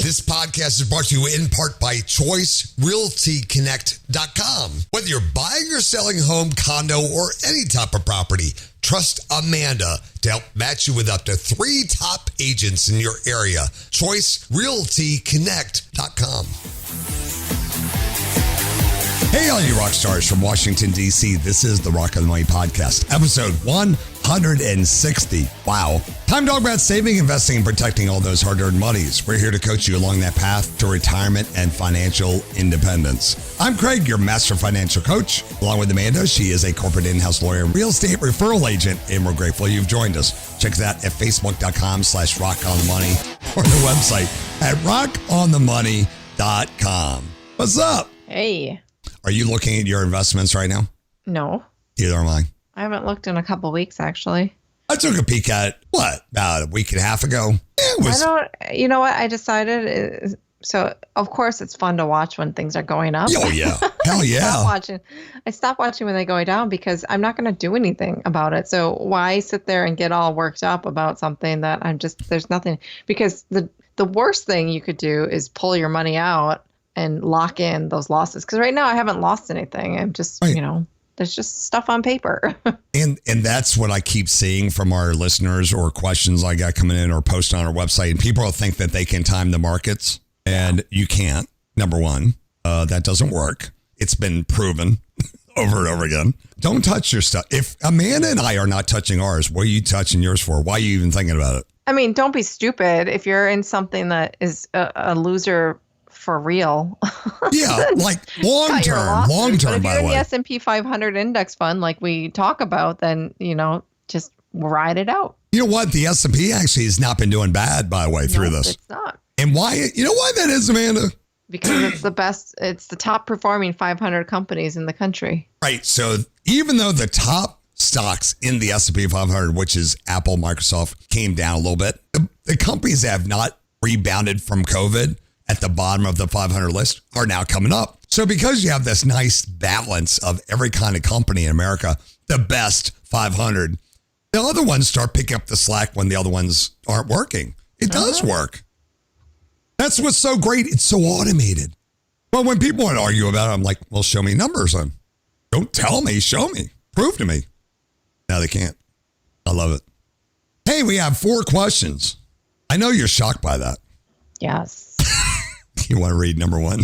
This podcast is brought to you in part by ChoiceRealtyConnect.com. Whether you're buying or selling a home, condo, or any type of property, trust Amanda to help match you with up to 3 top agents in your area. ChoiceRealtyConnect.com. Hey, all you rock stars from Washington, D.C. This is the Rock of the Money Podcast, episode 160. Wow. Time to talk about saving, investing, and protecting all those hard-earned monies. We're here to coach you along that path to retirement and financial independence. I'm Craig, your master financial coach. Along with Amanda, she is a corporate in-house lawyer and real estate referral agent, and we're grateful you've joined us. Check us out at facebook.com/rockonthemoney or the website at rockonthemoney.com. What's up? Hey. Are you looking at your investments right now? No. Either am I. I haven't looked in a couple weeks, actually. I took a peek at about a week and a half ago. You know what? I decided, so of course it's fun to watch when things are going up. Oh yeah. Hell yeah. I stopped watching when they go down because I'm not going to do anything about it. So why sit there and get all worked up about something that there's nothing, because the worst thing you could do is pull your money out and lock in those losses. Because right now I haven't lost anything. I'm just, there's just stuff on paper. and that's what I keep seeing from our listeners or questions I got coming in or posting on our website. And people think that they can time the markets, and you can't. Number one, that doesn't work. It's been proven over and over again. Don't touch your stuff. If Amanda and I are not touching ours, what are you touching yours for? Why are you even thinking about it? I mean, don't be stupid. If you're in something that is a loser for real. Yeah, like long term, by the way. If you're in the S&P 500 index fund, like we talk about, then, just ride it out. You know what? The S&P actually has not been doing bad, by the way, through this. It's not. And why? You know why that is, Amanda? Because it's the best. It's the top performing 500 companies in the country. Right. So even though the top stocks in the S&P 500, which is Apple, Microsoft, came down a little bit, the companies that have not rebounded from COVID at the bottom of the 500 list are now coming up. So because you have this nice balance of every kind of company in America, the best 500, the other ones start picking up the slack when the other ones aren't working. It does work. That's what's so great. It's so automated. But when people want to argue about it, I'm like, well, show me numbers then. Don't tell me, show me, prove to me. No, they can't. I love it. Hey, we have 4 questions. I know you're shocked by that. Yes. You want to read number 1?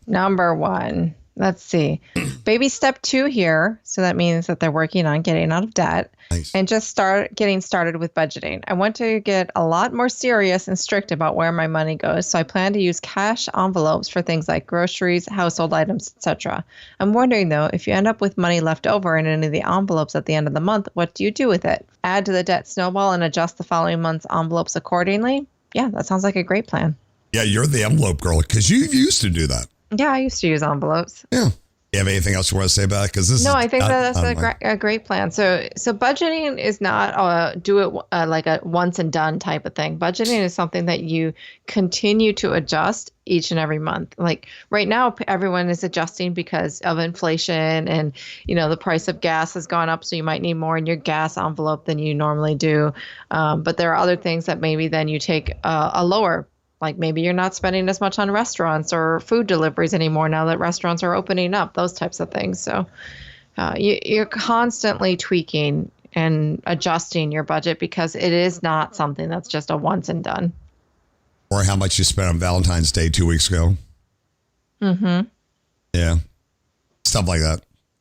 Number 1. Let's see. Baby step 2 here. So that means that they're working on getting out of debt. Nice. And just getting started with budgeting. I want to get a lot more serious and strict about where my money goes. So I plan to use cash envelopes for things like groceries, household items, etc. I'm wondering, though, if you end up with money left over in any of the envelopes at the end of the month, what do you do with it? Add to the debt snowball and adjust the following month's envelopes accordingly? Yeah, that sounds like a great plan. Yeah, you're the envelope girl because you used to do that. Yeah, I used to use envelopes. Yeah. You have anything else you want to say about it? I think that's a great plan. So budgeting is not do it like a once and done type of thing. Budgeting is something that you continue to adjust each and every month. Like right now, everyone is adjusting because of inflation and, the price of gas has gone up. So you might need more in your gas envelope than you normally do. But there are other things that maybe then you take a lower. Like maybe you're not spending as much on restaurants or food deliveries anymore now that restaurants are opening up, those types of things. So you're constantly tweaking and adjusting your budget because it is not something that's just a once and done. Or how much you spent on Valentine's Day 2 weeks ago. Mm-hmm. Yeah. Stuff like that.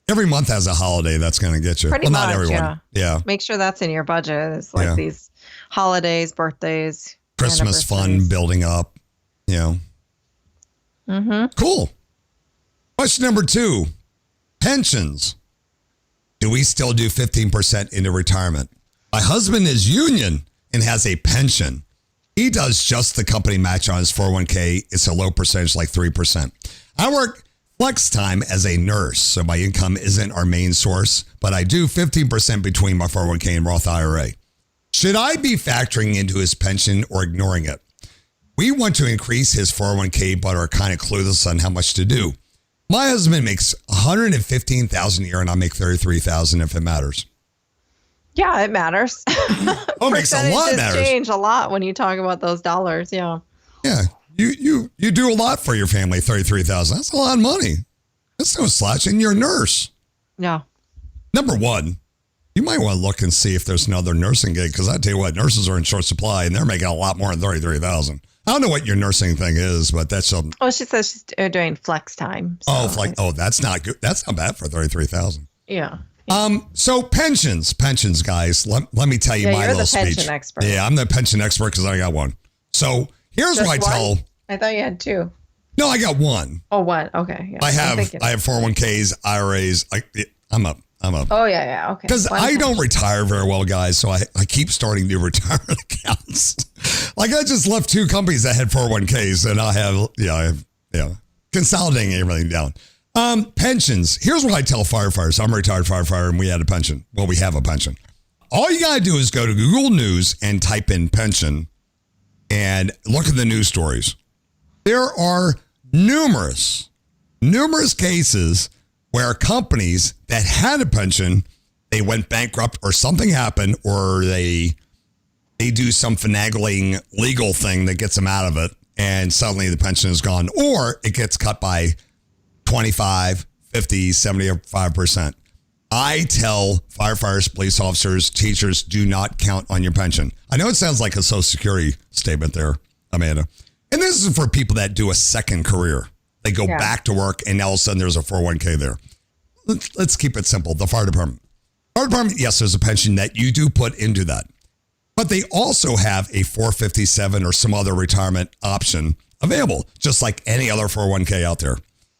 Every month has a holiday that's going to get you. Pretty much, not everyone. Yeah. Make sure that's in your budget. It's like these holidays, birthdays. Christmas fun building up, Mm-hmm. Cool. Question number 2, pensions. Do we still do 15% into retirement? My husband is union and has a pension. He does just the company match on his 401k. It's a low percentage, like 3%. I work flex time as a nurse, so my income isn't our main source, but I do 15% between my 401k and Roth IRA. Should I be factoring into his pension or ignoring it? We want to increase his 401k, but are kind of clueless on how much to do. My husband makes $115,000 a year, and I make $33,000 if it matters. Yeah, it matters. Oh, it makes a lot matters. Change a lot when you talk about those dollars. Yeah. Yeah. you do a lot for your family. 33,000. That's a lot of money. That's no slouch. And you're a nurse. Yeah. Number one, you might want to look and see if there's another nursing gig, because I tell you what, nurses are in short supply and they're making a lot more than 33,000. I don't know what your nursing thing is, but that's something. Oh, she says she's doing flex time. So That's not good. That's not bad for 33,000. Yeah. So pensions, guys. Let me tell you my little speech. You're the pension expert. Yeah, I'm the pension expert because I got one. So here's Just what I tell. I thought you had two. No, I got one. Oh, one. Okay. Yeah. I have 401ks, IRAs. I'm up. Oh, yeah. Okay. Because I don't retire very well, guys. So I keep starting new retirement accounts. Like I just left two companies that had 401ks, and I have consolidating everything down. Pensions. Here's what I tell firefighters. I'm a retired firefighter and we had a pension. Well, we have a pension. All you got to do is go to Google News and type in pension and look at the news stories. There are numerous cases where companies that had a pension, they went bankrupt or something happened, or they do some finagling legal thing that gets them out of it, and suddenly the pension is gone, or it gets cut by 25, 50, 75%. I tell firefighters, police officers, teachers, do not count on your pension. I know it sounds like a Social Security statement there, Amanda. And this is for people that do a second career. They go back to work and now all of a sudden there's a 401k there. Let's keep it simple. The fire department. Fire department, yes, there's a pension that you do put into that. But they also have a 457 or some other retirement option available, just like any other 401k out there.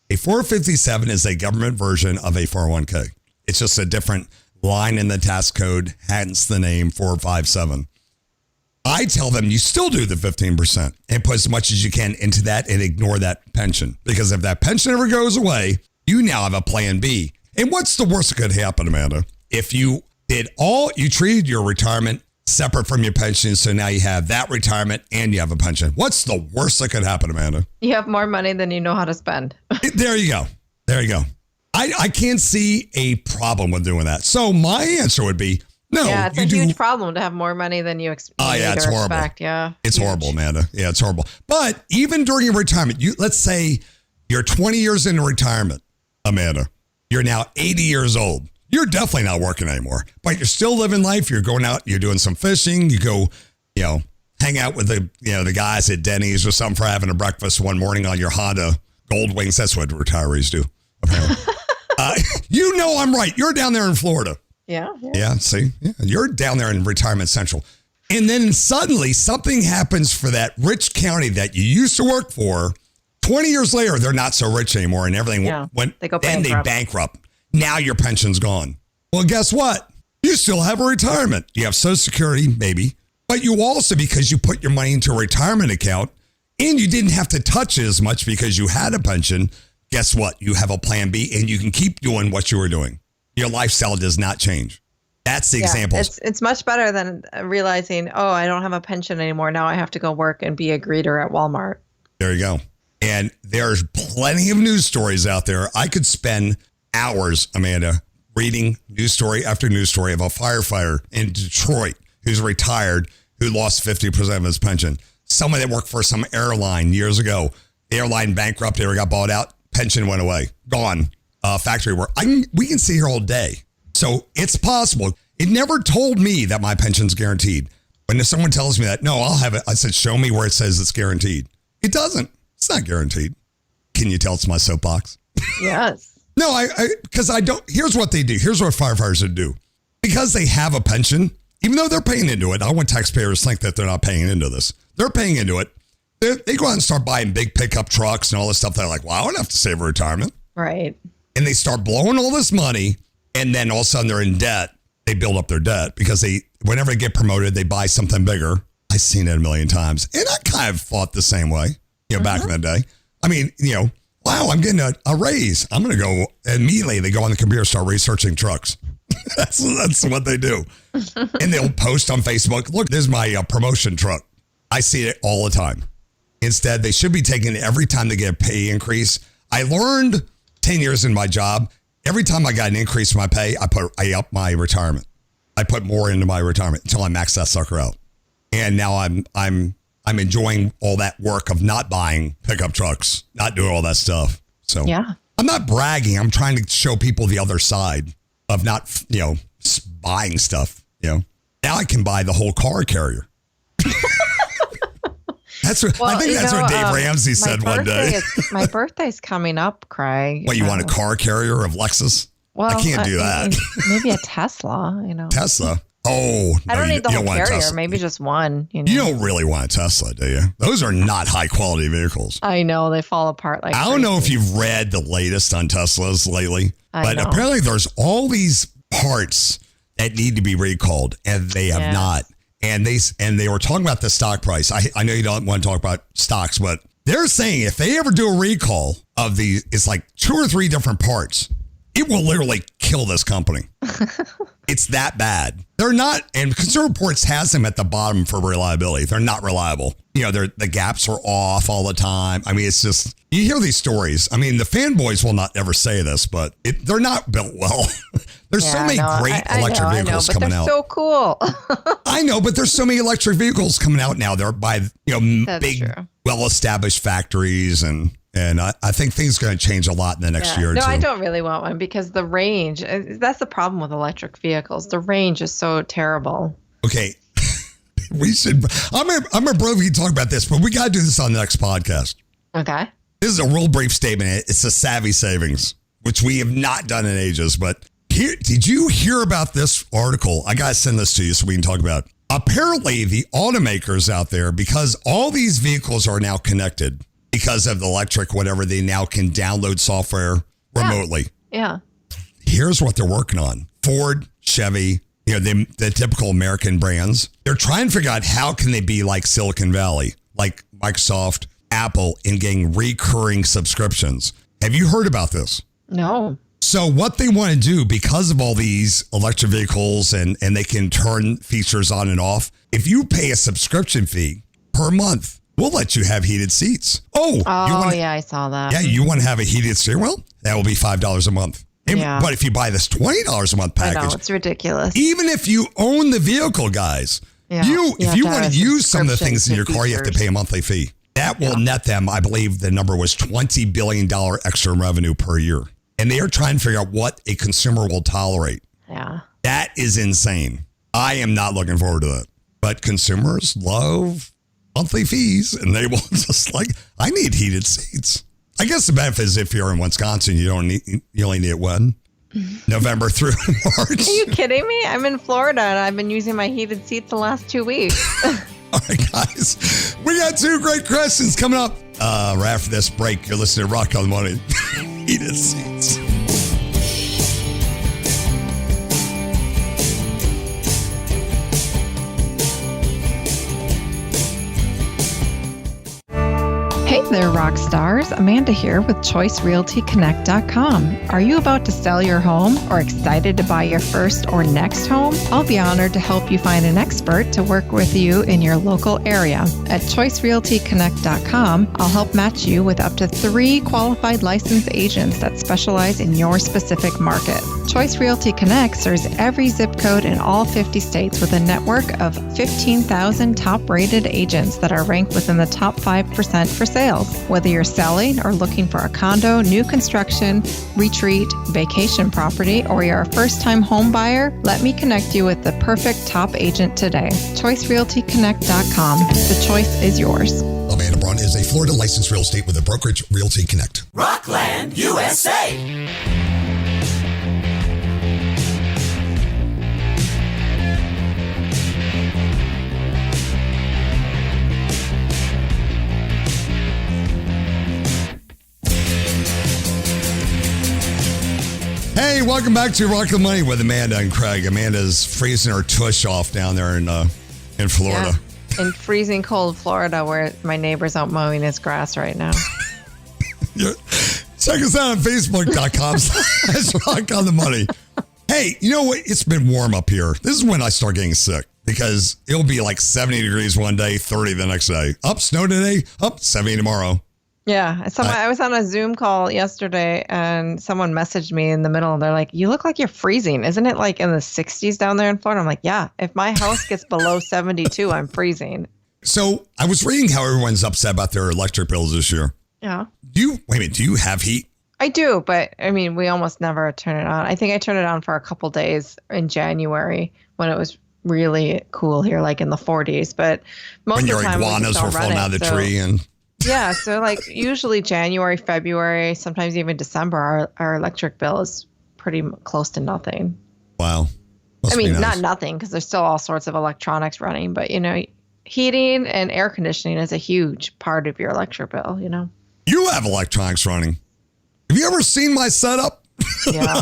A 457 is a government version of a 401k. It's just a different line in the tax code, hence the name 457. I tell them you still do the 15% and put as much as you can into that and ignore that pension. Because if that pension ever goes away, you now have a plan B. And what's the worst that could happen, Amanda? If you treated your retirement separate from your pension, so now you have that retirement and you have a pension. What's the worst that could happen, Amanda? You have more money than you know how to spend. There you go. I can't see a problem with doing that. So my answer would be, no. Yeah, it's a huge problem to have more money than you expect. It's horrible. Yeah, it's horrible, Amanda. Yeah, it's horrible. But even during your retirement, let's say you're 20 years into retirement, Amanda. You're now 80 years old. You're definitely not working anymore, but you're still living life. You're going out, you're doing some fishing. You go, hang out with the guys at Denny's or something for having a breakfast one morning on your Honda Gold Wings. That's what retirees do, apparently. I'm right. You're down there in Florida. Yeah. Yeah. See, you're down there in Retirement Central. And then suddenly something happens for that rich county that you used to work for. 20 years later, they're not so rich anymore and everything went, they go then bankrupt. they bankrupt. Now your pension's gone. Well, guess what? You still have a retirement. You have Social Security, maybe, but you also, because you put your money into a retirement account and you didn't have to touch it as much because you had a pension, guess what? You have a plan B and you can keep doing what you were doing. Your lifestyle does not change. That's the example. It's much better than realizing, I don't have a pension anymore. Now I have to go work and be a greeter at Walmart. There you go. And there's plenty of news stories out there. I could spend hours, Amanda, reading news story after news story of a firefighter in Detroit who's retired, who lost 50% of his pension. Someone that worked for some airline years ago, the airline bankrupted or got bought out, pension went away, gone. Factory work. We can sit here all day. So it's possible. It never told me that my pension's guaranteed. When someone tells me that, no, I'll have it. I said, show me where it says it's guaranteed. It doesn't. It's not guaranteed. Can you tell it's my soapbox? Yes. No, because I don't. Here's what they do. Here's what firefighters would do. Because they have a pension, even though they're paying into it, I want taxpayers to think that they're not paying into this. They're paying into it. They go out and start buying big pickup trucks and all this stuff. They're like, well, I don't have to save for retirement. Right. And they start blowing all this money, and then all of a sudden they're in debt. They build up their debt because whenever they get promoted, they buy something bigger. I've seen it a million times. And I kind of thought the same way, back in the day. I mean, wow, I'm getting a raise. I'm going to go immediately. They go on the computer, start researching trucks. That's what they do. And they'll post on Facebook, look, this is my promotion truck. I see it all the time. Instead, they should be taking it every time they get a pay increase. I learned 10 years in my job, every time I got an increase in my pay, I upped my retirement. I put more into my retirement until I maxed that sucker out. And now I I'm enjoying all that work of not buying pickup trucks, not doing all that stuff. So Yeah. I'm not bragging. I'm trying to show people the other side of not, buying stuff. Now I can buy the whole car carrier. That's what I think. That's what Dave Ramsey said one day. My birthday's coming up, Craig. What, you want a car carrier of Lexus? Well, I can't do that. Maybe a Tesla. Tesla. Oh, I don't need the whole want carrier. Maybe just one. You don't really want a Tesla, do you? Those are not high quality vehicles. I know they fall apart like. I don't know if you've read the latest on Teslas lately, but apparently there's all these parts that need to be recalled, and they have not. And they were talking about the stock price. I know you don't want to talk about stocks, but they're saying if they ever do a recall of these, it's like 2 or 3 different parts. It will literally kill this company. It's that bad. They're not, and Consumer Reports has them at the bottom for reliability. They're not reliable. The gaps are off all the time. I mean, it's just, you hear these stories. I mean, the fanboys will not ever say this, but they're not built well. There's so many great electric vehicles coming out. They're so cool. I know, but there's so many electric vehicles coming out now. They're by, big, well-established factories, and I think things are going to change a lot in the next year or two. No, I don't really want one because the range, that's the problem with electric vehicles. The range is so terrible. Okay. We should, I'm a bro, we can talk about this, but we got to do this on the next podcast. Okay. This is a real brief statement. It's a savvy savings, which we have not done in ages. But did you hear about this article? I got to send this to you so we can talk about it. Apparently, the automakers out there, because all these vehicles are now connected because of the electric, whatever, they now can download software remotely. Yeah. Here's what they're working on. Ford, Chevy, the typical American brands. They're trying to figure out how can they be like Silicon Valley, like Microsoft, Apple, in getting recurring subscriptions. Have you heard about this? No. So what they want to do, because of all these electric vehicles and they can turn features on and off, if you pay a subscription fee per month, we'll let you have heated seats. I saw that. Yeah, you want to have a heated steering wheel? That will be $5 a month. Yeah. But if you buy this $20 a month package, I know, it's ridiculous. Even if you own the vehicle, guys, if you want to use some of the things in your car, you have to pay a monthly fee. That will net them, I believe the number was $20 billion extra revenue per year. And they are trying to figure out what a consumer will tolerate. Yeah. That is insane. I am not looking forward to that. But consumers love monthly fees, and they will just I need heated seats. I guess the benefit is if you're in Wisconsin, you only need it when? November through March. Are you kidding me? I'm in Florida and I've been using my heated seats the last 2 weeks. All right, guys. We got 2 great questions coming up. Right after this break, you're listening to Rock on the Money. Heated seats. Hey there, rock stars. Amanda here with ChoiceRealtyConnect.com. Are you about to sell your home or excited to buy your first or next home? I'll be honored to help you find an expert to work with you in your local area. At ChoiceRealtyConnect.com, I'll help match you with up to 3 qualified licensed agents that specialize in your specific market. Choice Realty Connect serves every zip code in all 50 states with a network of 15,000 top-rated agents that are ranked within the top 5% for sales. Whether you're selling or looking for a condo, new construction, retreat, vacation property, or you're a first-time home buyer, let me connect you with the perfect top agent today. ChoiceRealtyConnect.com. The choice is yours. Amanda Braun is a Florida licensed real estate with a brokerage, Realty Connect. Rockland, USA. Hey, welcome back to Rock the Money with Amanda and Craig. Amanda's freezing her tush off down there in Florida. Yeah, in freezing cold Florida where my neighbor's out mowing his grass right now. Check us out on Facebook.com/Rock on the Money. Hey, you know what? It's been warm up here. This is when I start getting sick because it'll be like 70 degrees one day, 30 the next day. Up, snow today, up, 70 tomorrow. Yeah. I was on a Zoom call yesterday and someone messaged me in the middle. They're like, you look like you're freezing. Isn't it like in the 60s down there in Florida? I'm like, yeah, if my house gets below 72, I'm freezing. So I was reading how everyone's upset about their electric bills this year. Yeah. Do you have heat? I do, but I mean, we almost never turn it on. I think I turned it on for a couple days in January when it was really cool here, like in the 40s. But most When of your the time, iguanas were falling out of the tree and. Yeah, so like usually January, February, sometimes even December, our electric bill is pretty close to nothing. Wow. I mean, not nothing because there's still all sorts of electronics running, but heating and air conditioning is a huge part of your electric bill, You have electronics running. Have you ever seen my setup? Yeah.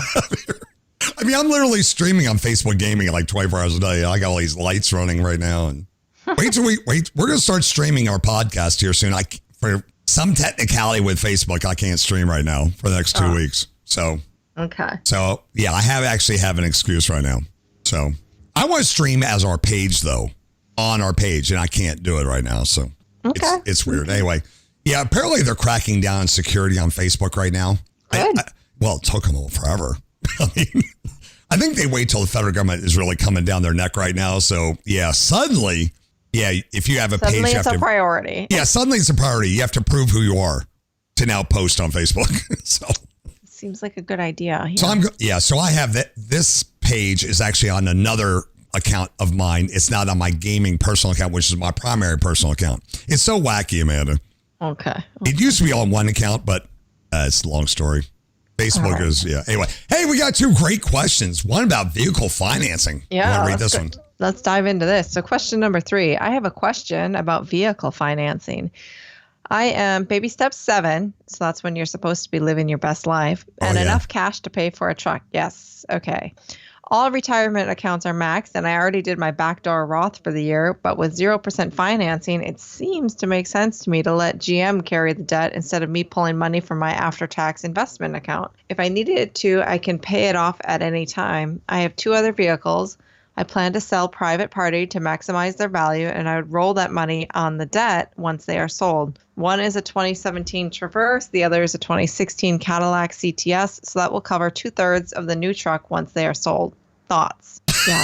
I mean, I'm literally streaming on Facebook Gaming like 24 hours a day. I got all these lights running right now. And we're going to start streaming our podcast here soon. For some technicality with Facebook, I can't stream right now for the next 2 weeks. So, okay. So yeah, I have an excuse right now. So I want to stream as our page though, on our page, and I can't do it right now. So it's weird. Anyway, yeah, apparently they're cracking down on security on Facebook right now. Well, it took them forever. I mean, I think they wait till the federal government is really coming down their neck right now. So yeah, suddenly, if you have a page, suddenly it's a priority. Yeah, suddenly it's a priority. You have to prove who you are to now post on Facebook. So seems like a good idea. Yeah. So I have that. This page is actually on another account of mine. It's not on my gaming personal account, which is my primary personal account. It's so wacky, Amanda. Okay. It used to be on one account, but it's a long story. Facebook is, Anyway, hey, we got 2 great questions. One about vehicle financing. Yeah. You want to read this one? Let's dive into this. So question number 3, I have a question about vehicle financing. I am baby step 7. So that's when you're supposed to be living your best life and enough cash to pay for a truck. Yes. Okay. All retirement accounts are maxed, and I already did my backdoor Roth for the year, but with 0% financing, it seems to make sense to me to let GM carry the debt instead of me pulling money from my after-tax investment account. If I needed to, I can pay it off at any time. I have 2 other vehicles. I plan to sell private party to maximize their value, and I would roll that money on the debt once they are sold. One is a 2017 Traverse, the other is a 2016 Cadillac CTS, so that will cover 2/3 of the new truck once they are sold. Thoughts? Yeah.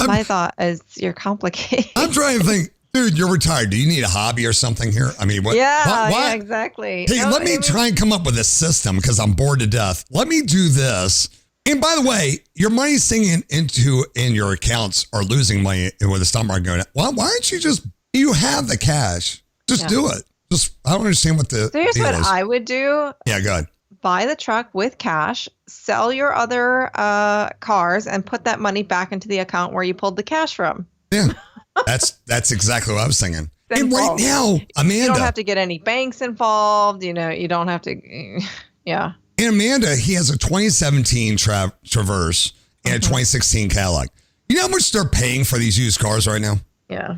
My thought is you're complicated. I'm trying to think, dude, you're retired. Do you need a hobby or something here? I mean, what? Yeah, exactly. Hey, let me try and come up with a system because I'm bored to death. Let me do this. And by the way, your money sinking in your accounts are losing money with the stock market going up. Well, why don't you have the cash? Just do it. I don't understand what the Here's deal what is. I would do. Yeah, go ahead. Buy the truck with cash, sell your other cars, and put that money back into the account where you pulled the cash from. Yeah, that's exactly what I was thinking. Simple. And right now, Amanda. You don't have to get any banks involved. You don't have to. Yeah. And Amanda, he has a 2017 Traverse and a 2016 Cadillac. You know how much they're paying for these used cars right now? Yeah.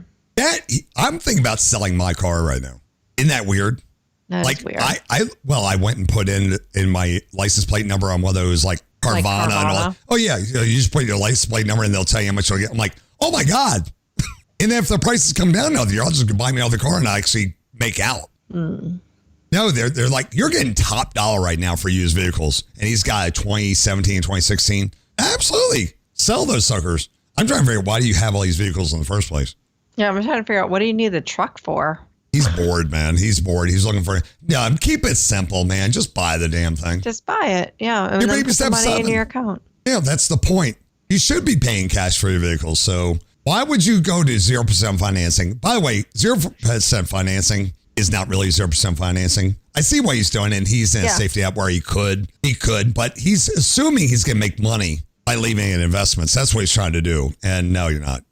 I'm thinking about selling my car right now. Isn't that weird? That's weird. I went and put in my license plate number on one of those like Carvana and all that. Oh yeah, you just put your license plate number and they'll tell you how much you'll get. I'm like, oh my God. And then if the prices come down another year, I'll just buy me another car and I actually make out. No, they're like, you're getting top dollar right now for used vehicles. And he's got a 2017, 2016. Absolutely. Sell those suckers. I'm trying to figure out, why do you have all these vehicles in the first place? Yeah, I'm trying to figure out, what do you need the truck for? He's bored, man. He's bored. He's looking for, keep it simple, man. Just buy the damn thing. Just buy it. Yeah. And your then baby put the step money 7. in your account. Yeah, that's the point. You should be paying cash for your vehicles. So why would you go to 0% financing? By the way, 0% financing is not really 0% financing. I see why he's doing it. And he's in a safety app where he could, but he's assuming he's going to make money by leaving in investments. That's what he's trying to do. And no, you're not.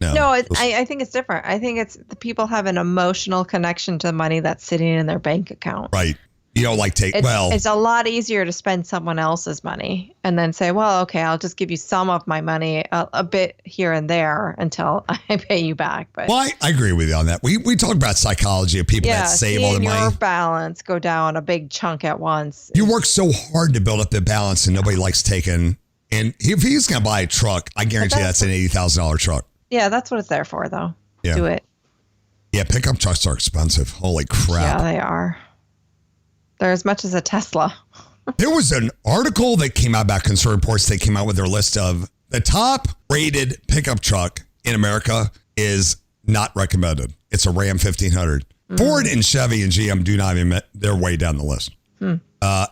I think it's different. I think it's the people have an emotional connection to the money that's sitting in their bank account. Right. You don't like it's a lot easier to spend someone else's money and then say, well, okay, I'll just give you some of my money, a bit here and there until I pay you back. But I agree with you on that. We talk about psychology of people that save all the money. Your balance go down a big chunk at once. You work so hard to build up the balance and nobody likes taking. And if he's going to buy a truck, I guarantee that's an $80,000 truck. Yeah, that's what it's there for, though. Yeah. Do it. Yeah, pickup trucks are expensive. Holy crap. Yeah, they are. They're as much as a Tesla. There was an article that came out about Consumer Reports. They came out with their list of the top rated pickup truck in America is not recommended. It's a Ram 1500. Ford and Chevy and GM do not even, they're way down the list. And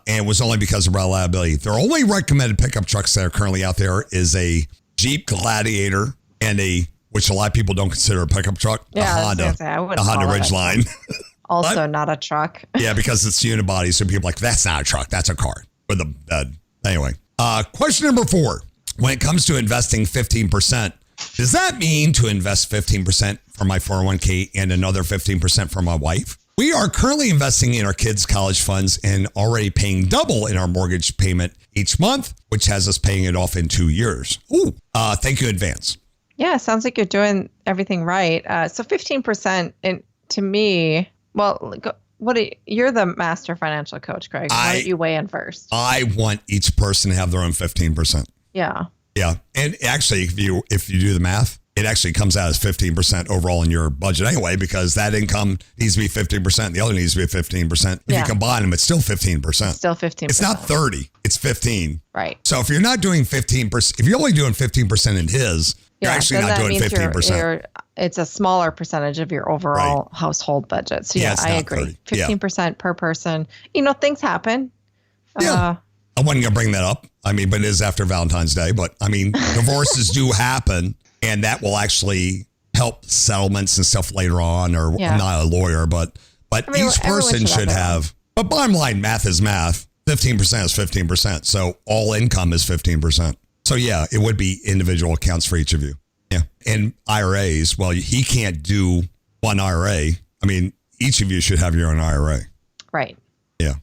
it was only because of reliability. Their only recommended pickup trucks that are currently out there is a Jeep Gladiator and which a lot of people don't consider a pickup truck, a Honda Ridgeline. Also not a truck. Yeah, because it's unibody. So people are like, that's not a truck. That's a car with a bed. Anyway, question number 4. When it comes to investing 15%, does that mean to invest 15% for my 401k and another 15% for my wife? We are currently investing in our kids' college funds and already paying double in our mortgage payment each month, which has us paying it off in 2 years. Ooh, thank you in advance. Yeah, sounds like you're doing everything right. So 15%, and to me, well, you're the master financial coach, Craig. Why don't you weigh in first? I want each person to have their own 15%. Yeah. Yeah. And actually, if you do the math, it actually comes out as 15% overall in your budget anyway, because that income needs to be 15%. The other needs to be 15%. If you combine them, it's still 15%. Still 15%. It's not 30. It's 15. Right. So if you're not doing 15%, if you're only doing 15% in his, you're actually not doing 15%. It's a smaller percentage of your overall household budget. So I agree. 15% per person. Things happen. Yeah. I wasn't going to bring that up. I mean, but it is after Valentine's Day. But I mean, divorces do happen, and that will actually help settlements and stuff later on. Or I'm not a lawyer, but each person should have. But bottom line, math is math. 15% is 15%. So all income is 15%. So yeah, it would be individual accounts for each of you. Yeah. And IRAs, well, he can't do one IRA. I mean, each of you should have your own IRA. Right. Yeah.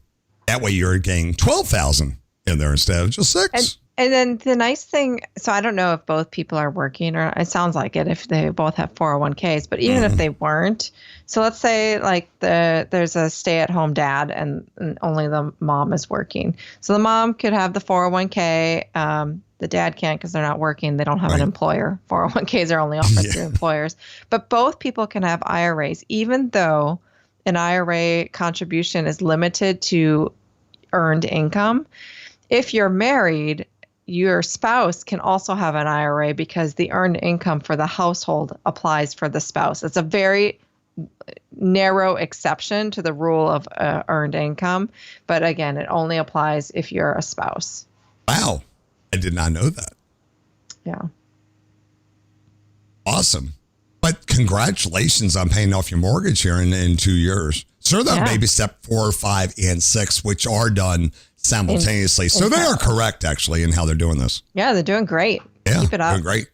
That way you're getting 12,000 in there instead of just 6. And then the nice thing, so I don't know if both people are working, or it sounds like it if they both have 401ks, but even if they weren't, so let's say like there's a stay-at-home dad and only the mom is working. So the mom could have the 401k. The dad can't because they're not working. They don't have an employer. 401ks are only offered through employers. But both people can have IRAs, even though an IRA contribution is limited to earned income. If you're married, your spouse can also have an IRA because the earned income for the household applies for the spouse. It's a very narrow exception to the rule of earned income. But again, it only applies if you're a spouse. Wow. I did not know that. Yeah. Awesome. But congratulations on paying off your mortgage here in 2 years. So that maybe step 4, 5, and 6, which are done simultaneously. So they are correct, actually, in how they're doing this. Yeah, they're doing great. Yeah, keep it up. Doing great.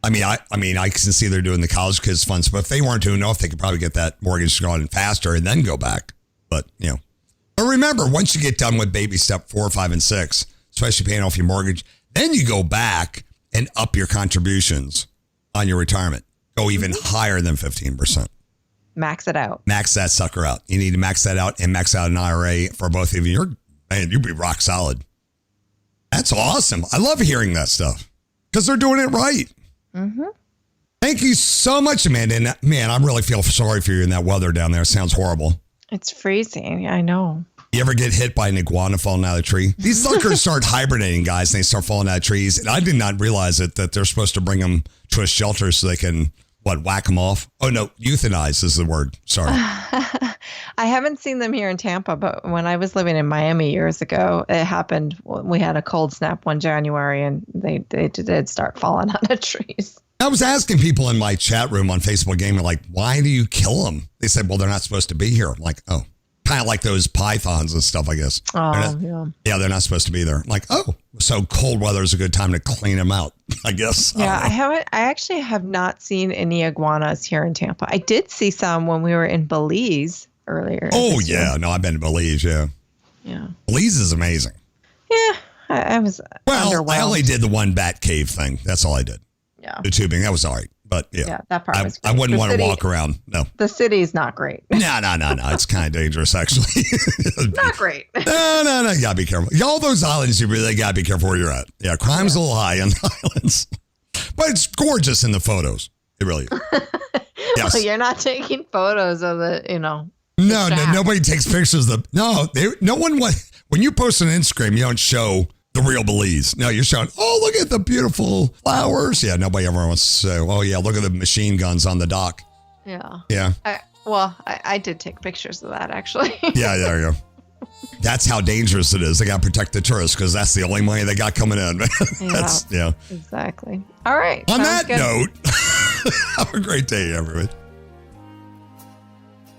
I mean, I can see they're doing the college kids funds, but if they weren't doing enough, they could probably get that mortgage going faster and then go back. But but remember, once you get done with baby step 4, 5, and 6, especially paying off your mortgage, then you go back and up your contributions on your retirement. Go even higher than 15%. Max it out. Max that sucker out. You need to max that out and max out an IRA for both of you. You'd be rock solid. That's awesome. I love hearing that stuff because they're doing it right. Mm-hmm. Thank you so much, Amanda. And man, I really feel sorry for you in that weather down there. It sounds horrible. It's freezing. I know. You ever get hit by an iguana falling out of a tree? These suckers start hibernating, guys, and they start falling out of trees. And I did not realize that they're supposed to bring them to a shelter so they can, whack them off? Oh, no, euthanize is the word. Sorry. I haven't seen them here in Tampa, but when I was living in Miami years ago, it happened. We had a cold snap one January, and they did start falling out of trees. I was asking people in my chat room on Facebook Gaming, like, why do you kill them? They said, well, they're not supposed to be here. I'm like, oh. Kind of like those pythons and stuff, I guess. Oh, yeah, they're not supposed to be there. I'm like, oh, so cold weather is a good time to clean them out, I guess. Yeah, I actually have not seen any iguanas here in Tampa. I did see some when we were in Belize earlier. Oh, yeah. No, I've been to Belize, yeah. Yeah. Belize is amazing. Yeah, I was underwhelmed. I only did the one bat cave thing. That's all I did. Yeah. The tubing, that was all right. But yeah, that part was great. I wouldn't want to walk around. No. The city's not great. No. It's kind of dangerous, actually. Not great. No. You got to be careful. All those islands, you really got to be careful where you're at. Yeah, crime's a little high on the islands. But it's gorgeous in the photos. It really is. Yes. Well, you're not taking photos of the, No, nobody takes pictures of no one. When you post on Instagram, you don't show the real Belize. No, you're showing, oh, look at the beautiful flowers. Yeah, nobody ever wants to say, oh, yeah, look at the machine guns on the dock. Yeah. Yeah. I did take pictures of that, actually. Yeah, there you go. That's how dangerous it is. They got to protect the tourists because that's the only money they got coming in. Yeah. Exactly. All right. On that note, have a great day, everyone.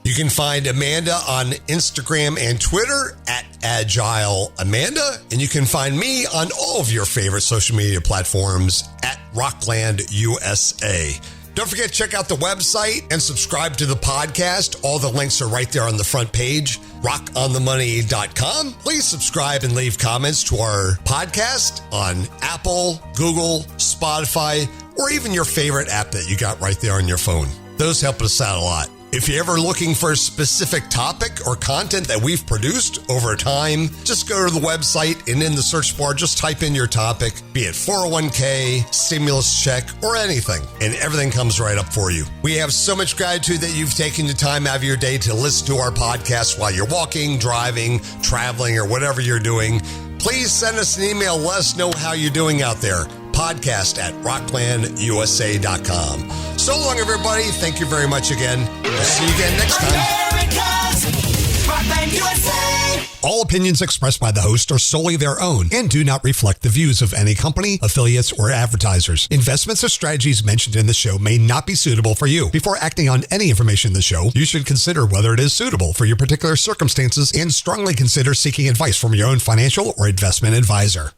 You can find Amanda on Instagram and Twitter at Agile Amanda. And you can find me on all of your favorite social media platforms at Rockland USA. Don't forget to check out the website and subscribe to the podcast. All the links are right there on the front page, rockonthemoney.com. Please subscribe and leave comments to our podcast on Apple, Google, Spotify, or even your favorite app that you got right there on your phone. Those help us out a lot. If you're ever looking for a specific topic or content that we've produced over time, just go to the website and in the search bar, just type in your topic, be it 401k, stimulus check, or anything, and everything comes right up for you. We have so much gratitude that you've taken the time out of your day to listen to our podcast while you're walking, driving, traveling, or whatever you're doing. Please send us an email. Let us know how you're doing out there. Podcast at rocklandusa.com. So long, everybody. Thank you very much again. We'll see you again next time. America's Rockland USA. All opinions expressed by the host are solely their own and do not reflect the views of any company, affiliates, or advertisers. Investments or strategies mentioned in the show may not be suitable for you. Before acting on any information in the show, you should consider whether it is suitable for your particular circumstances and strongly consider seeking advice from your own financial or investment advisor.